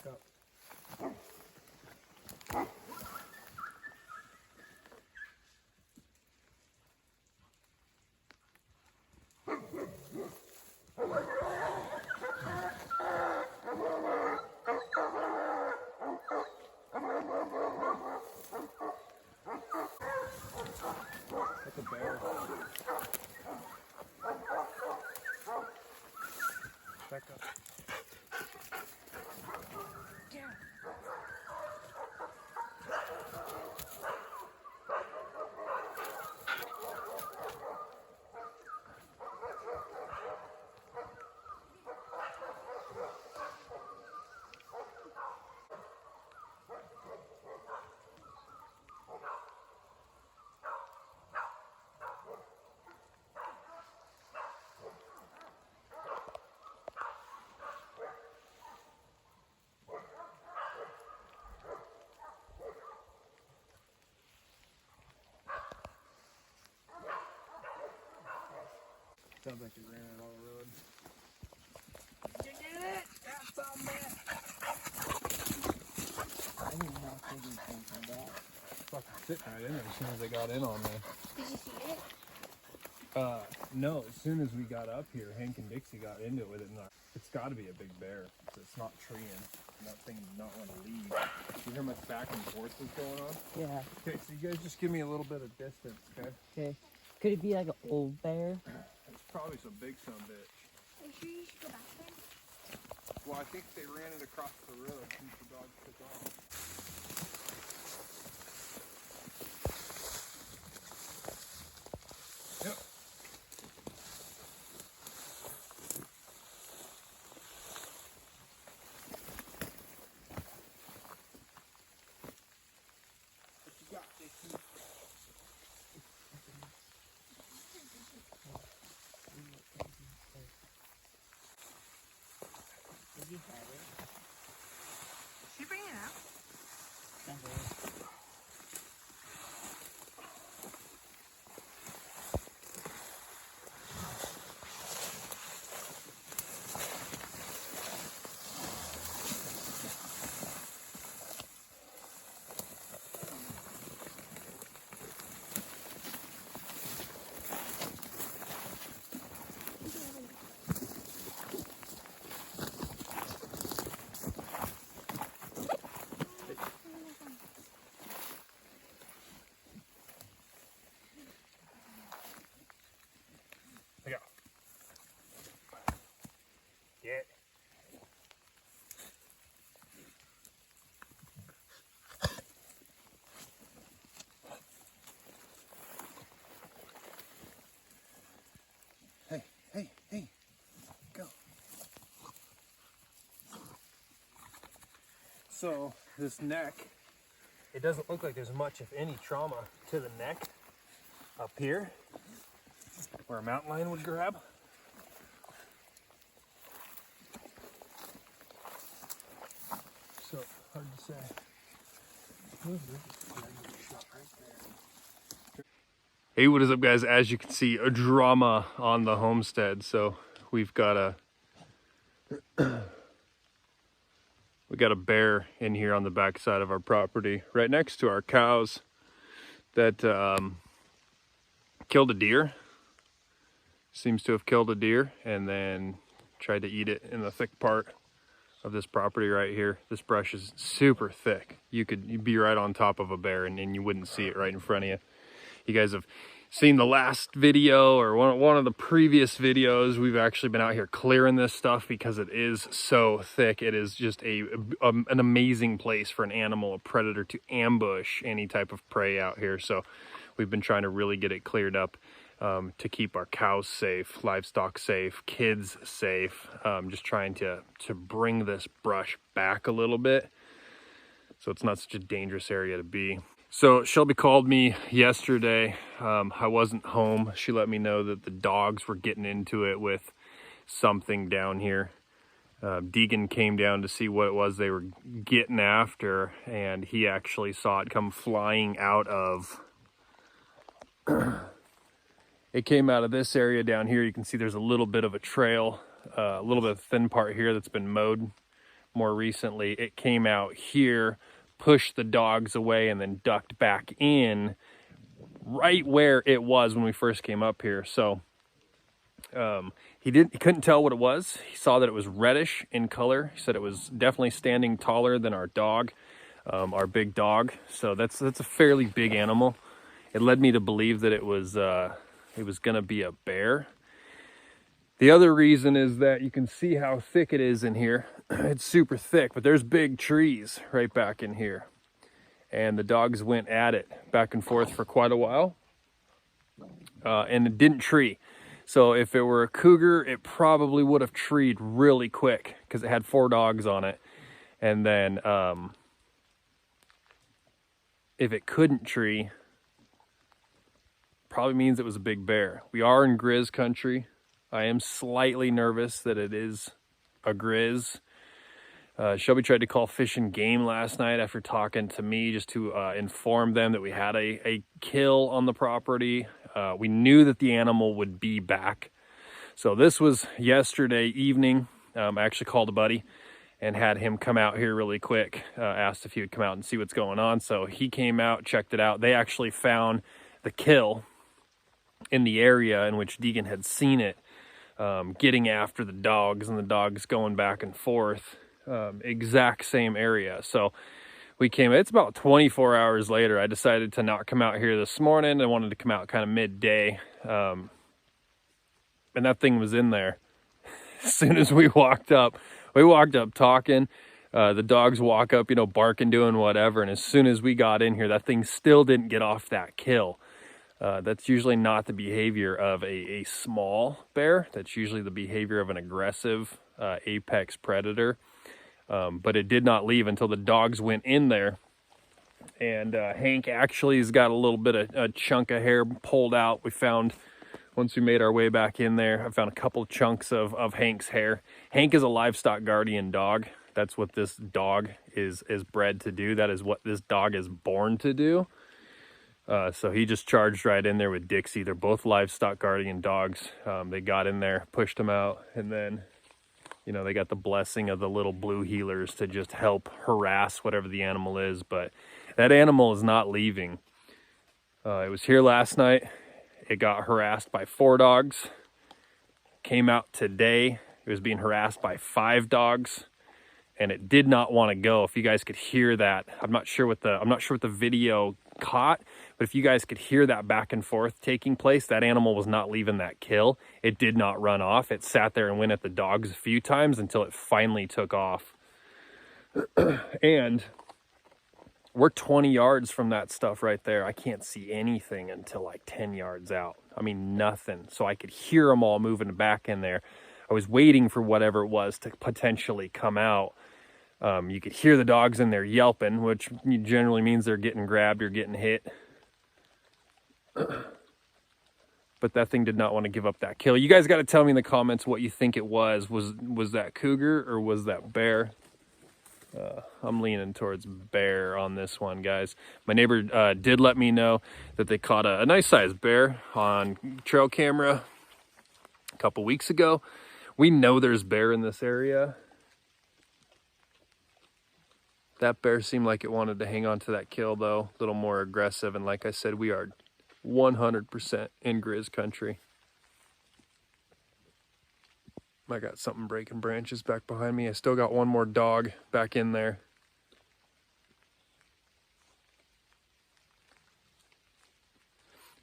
up. That's a bear. Back up. Sounds like you ran it on the road. Did you get it? That's all, man. I didn't know if they did something like that. Fucking sitting right in there as soon as they got in on me. Did you see it? No, as soon as we got up here, Hank and Dixie got into it with it. And it's got to be a big bear. It's not treeing. And that thing does not want to leave. You hear much back and forth is going on? Yeah. Okay, so you guys just give me a little bit of distance, okay? Okay. Could it be like an old bear? It's probably some big son bitch. Are you sure you should go back there? Well, I think they ran it across the road since the dog took off. Yep. What you got, Dixie? Did you have it? Should we bring it out? Get. Hey, go. So this neck, it doesn't look like there's much, if any, trauma to the neck up here where a mountain lion would grab. So hard to say. Hey, what is up, guys? As you can see, a drama on the homestead. So we've got a bear in here on the back side of our property, right next to our cows, that killed a deer. Seems to have killed a deer and then tried to eat it in the thick part of this property right here. This brush is super thick. You'd be right on top of a bear and you wouldn't see it right in front of you. You guys have seen the last video or one of the previous videos. We've actually been out here clearing this stuff because it is so thick. It is just an amazing place for an animal, a predator, to ambush any type of prey out here. So we've been trying to really get it cleared up to keep our cows safe, livestock safe, kids safe. Just trying to bring this brush back a little bit so it's not such a dangerous area to be. So Shelby called me yesterday. I wasn't home. She let me know that the dogs were getting into it with something down here. Deegan came down to see what it was they were getting after, and he actually saw it come flying out of it came out of this area down here. You can see there's a little bit of a trail, a little bit of thin part here that's been mowed more recently, it came out here, pushed the dogs away, and then ducked back in right where it was when we first came up here. So he couldn't tell what it was. He saw that it was reddish in color. He said it was definitely standing taller than our dog, our big dog. So that's a fairly big animal. It led me to believe that it was gonna be a bear. The other reason is that you can see how thick it is in here. It's super thick, but there's big trees right back in here. And the dogs went at it back and forth for quite a while. And it didn't tree. So if it were a cougar, it probably would have treed really quick because it had 4 dogs on it. And then if it couldn't tree, probably means it was a big bear. We are in grizz country. I am slightly nervous that it is a grizz. Shelby tried to call Fish and Game last night after talking to me just to inform them that we had a kill on the property. We knew that the animal would be back. So this was yesterday evening. I actually called a buddy and had him come out here really quick. Asked if he would come out and see what's going on. So he came out, checked it out. They actually found the kill in the area in which Deegan had seen it, getting after the dogs, and the dogs going back and forth. Exact same area. So we came, it's about 24 hours later. I decided to not come out here this morning. I wanted to come out kind of midday. And that thing was in there. As soon as we walked up talking. The dogs walk up, barking, doing whatever. And as soon as we got in here, that thing still didn't get off that kill. That's usually not the behavior of a small bear. That's usually the behavior of an aggressive apex predator. But it did not leave until the dogs went in there. And Hank actually has got a little bit of a chunk of hair pulled out. We found, once we made our way back in there, I found a couple of chunks of Hank's hair. Hank is a livestock guardian dog. That's what this dog is bred to do. That is what this dog is born to do. So he just charged right in there with Dixie. They're both livestock guardian dogs. They got in there, pushed him out, and then they got the blessing of the little blue healers to just help harass whatever the animal is. But that animal is not leaving. It was here last night. It got harassed by 4 dogs. Came out today. It was being harassed by 5 dogs, and it did not want to go. If you guys could hear that, I'm not sure what the video caught, but if you guys could hear that back and forth taking place, that animal was not leaving that kill. It did not run off. It sat there and went at the dogs a few times until it finally took off. And we're 20 yards from that stuff right there. I can't see anything until like 10 yards out. I mean, nothing. So I could hear them all moving back in there. I was waiting for whatever it was to potentially come out. You could hear the dogs in there yelping, which generally means they're getting grabbed or getting hit. But that thing did not want to give up that kill. You guys got to tell me in the comments what you think it was. Was that cougar or was that bear? I'm leaning towards bear on this one, guys. My neighbor did let me know that they caught a nice sized bear on trail camera a couple weeks ago. We know there's bear in this area. That bear seemed like it wanted to hang on to that kill, though. A little more aggressive. And like I said, we are 100% in grizz country. I got something breaking branches back behind me. I still got one more dog back in there.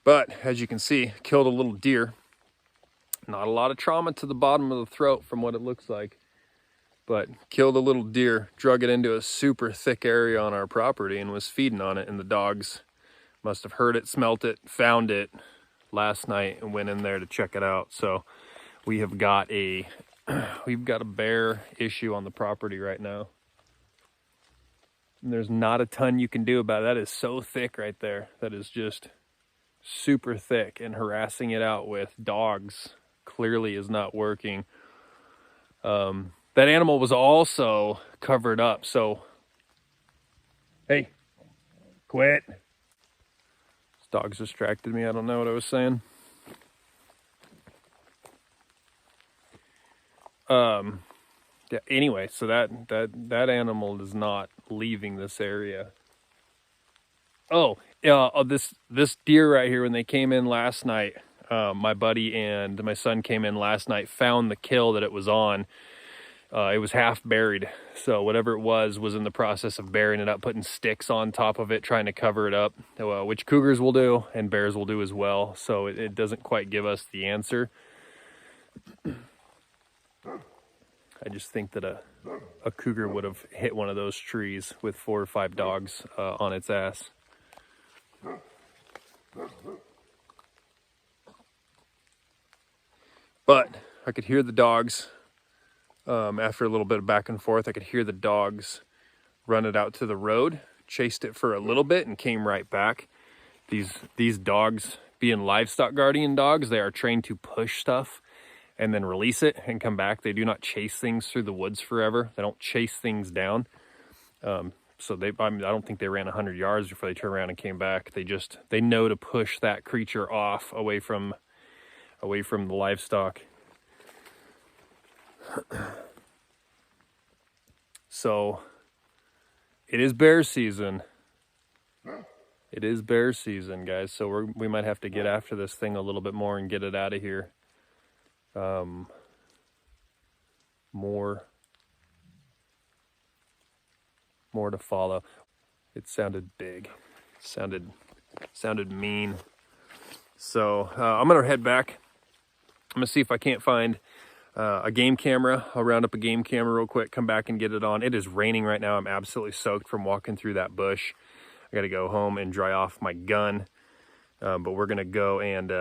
But as you can see, killed a little deer. Not a lot of trauma to the bottom of the throat from what it looks like. But killed a little deer, drug it into a super thick area on our property and was feeding on it. And the dogs must have heard it, smelt it, found it last night and went in there to check it out. So we've got a bear issue on the property right now. And there's not a ton you can do about it. That is so thick right there. That is just super thick, and harassing it out with dogs clearly is not working. That animal was also covered up. So, hey, quit. This dog's distracted me. I don't know what I was saying. Yeah, anyway, so that animal is not leaving this area. Oh, this deer right here, when they came in last night, my buddy and my son came in last night, found the kill that it was on. It was half buried, so whatever it was in the process of burying it up, putting sticks on top of it, trying to cover it up, which cougars will do and bears will do as well. So it doesn't quite give us the answer. I just think that a cougar would have hit one of those trees with 4 or 5 dogs on its ass. But I could hear the dogs. After a little bit of back and forth, I could hear the dogs run it out to the road, chased it for a little bit, and came right back. These dogs, being livestock guardian dogs, they are trained to push stuff and then release it and come back. They do not chase things through the woods forever. They don't chase things down. So I don't think they ran 100 yards before they turned around and came back. They know to push that creature off away from the livestock. So it is bear season. It is bear season, guys. So we might have to get after this thing a little bit more and get it out of here. More to follow. It sounded big. It sounded mean. So I'm gonna head back. I'm gonna see if I can't find a game camera. I'll round up a game camera real quick, come back and get it on. It is raining right now. I'm absolutely soaked from walking through that bush. I gotta go home and dry off my gun. But we're gonna go and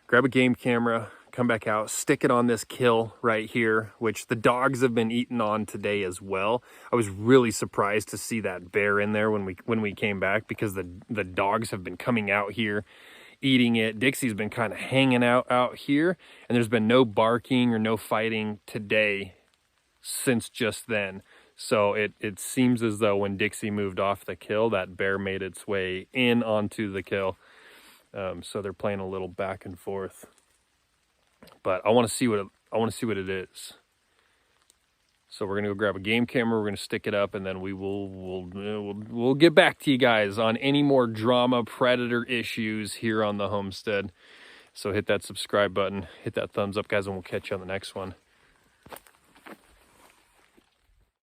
grab a game camera, come back out, stick it on this kill right here, which the dogs have been eating on today as well. I was really surprised to see that bear in there when we came back, because the dogs have been coming out here eating it. Dixie's been kind of hanging out here, and there's been no barking or no fighting today since just then. So it seems as though when Dixie moved off the kill, that bear made its way in onto the kill. So they're playing a little back and forth. But I want to see what it is. So we're gonna go grab a game camera. We're gonna stick it up, and then we'll get back to you guys on any more drama predator issues here on the homestead. So hit that subscribe button, hit that thumbs up, guys, and we'll catch you on the next one.